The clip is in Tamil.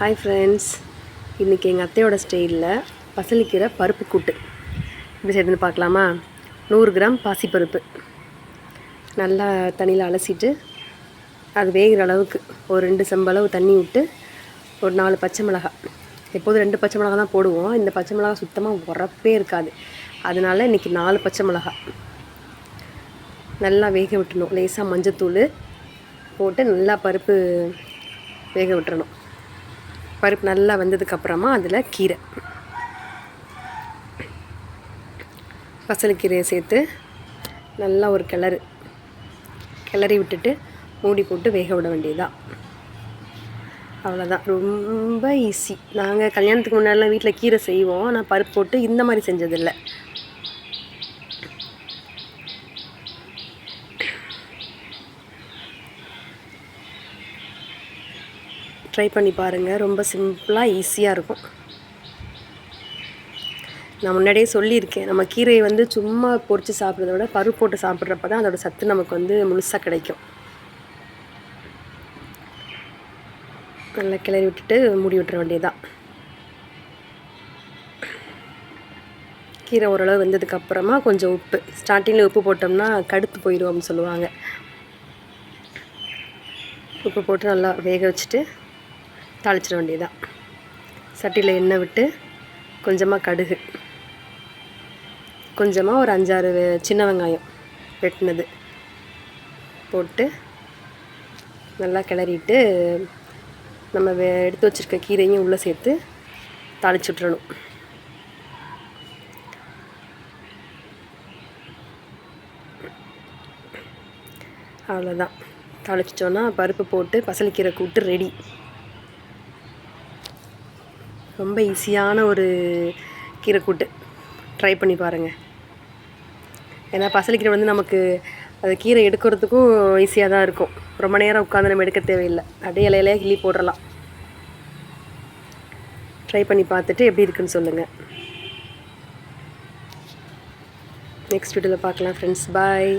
ஹாய் ஃப்ரெண்ட்ஸ், இன்றைக்கி எங்கள் அத்தையோட ஸ்டைலில் பசலிக்கீரை பருப்பு கூட்டு இப்படி செய்யணுன்னு பார்க்கலாமா. 100 கிராம் பாசிப்பருப்பு நல்லா தண்ணியில் அலசிட்டு அது வேகிற அளவுக்கு ஒரு 2 செம்பளவு தண்ணி விட்டு ஒரு 4 பச்சை மிளகாய், எப்போதும் 2 பச்சை மிளகாய் தான் போடுவோம். இந்த பச்சை மிளகாய் சுத்தமாக உரப்பே இருக்காது, அதனால் இன்றைக்கி 4 பச்சை மிளகாய் நல்லா வேக விட்டுணும். லேசாக மஞ்சத்தூள் போட்டு நல்லா பருப்பு வேக விட்டுறணும். பருப்பு நல்லா வெந்ததுக்கப்புறமா அதில் கீரை, பசலைக்கீரையை சேர்த்து நல்லா ஒரு கிளறி விட்டுட்டு மூடி போட்டு வேக விட வேண்டியதுதான். அவ்வளோதான், ரொம்ப ஈஸி. நாங்கள் கல்யாணத்துக்கு முன்னாடிலாம் வீட்டில் கீரை செய்வோம், ஆனால் பருப்பு போட்டு இந்த மாதிரி செஞ்சதில்லை. ட்ரை பண்ணி பாருங்கள், ரொம்ப சிம்பிளாக ஈஸியாக இருக்கும். நான் முன்னாடியே சொல்லியிருக்கேன், நம்ம கீரையை சும்மா பொரித்து சாப்பிட்றத விட பருப்பு போட்டு சாப்பிட்றப்ப தான் அதோடய சத்து நமக்கு முழுசாக கிடைக்கும். நல்லா கிளறி விட்டுட்டு மூடி விட்டுற வேண்டியதுதான். கீரை ஓரளவு வெந்ததுக்கப்புறமா கொஞ்சம் உப்பு, ஸ்டார்டிங்கில் உப்பு போட்டோம்னா கடுத்து போயிடும் அப்படின்னு சொல்லுவாங்க. உப்பு போட்டு நல்லா வேக வச்சுட்டு தாளிச்சிட வேண்டியதுதான். சட்டியில் எண்ணெய் விட்டு கொஞ்சமாக கடுகு, கொஞ்சமாக ஒரு 5-6 சின்ன வெங்காயம் வெட்டினது போட்டு நல்லா கிளறிட்டு நம்ம எடுத்து வச்சுருக்க கீரையும் உள்ளே சேர்த்து தாளிச்சு விட்றணும். அவ்வளோதான், தாளிச்சிட்டோன்னா பருப்பு போட்டு பசலைக்கீரை கூட்டு ரெடி. ரொம்ப ஈஸியான ஒரு கீரை கூட்டு, ட்ரை பண்ணி பாருங்கள். ஏன்னா பசலைக்கீரை நமக்கு அது கீரை எடுக்கிறதுக்கும் ஈஸியாக தான் இருக்கும். ரொம்ப நேரம் உட்காந்து நம்ம எடுக்க தேவையில்லை, அப்படியே இலையிலையாக கிள்ளி போட்டுடலாம். ட்ரை பண்ணி பார்த்துட்டு எப்படி இருக்குன்னு சொல்லுங்கள். நெக்ஸ்ட் வீடியோவில் பார்க்கலாம் ஃப்ரெண்ட்ஸ், பாய்.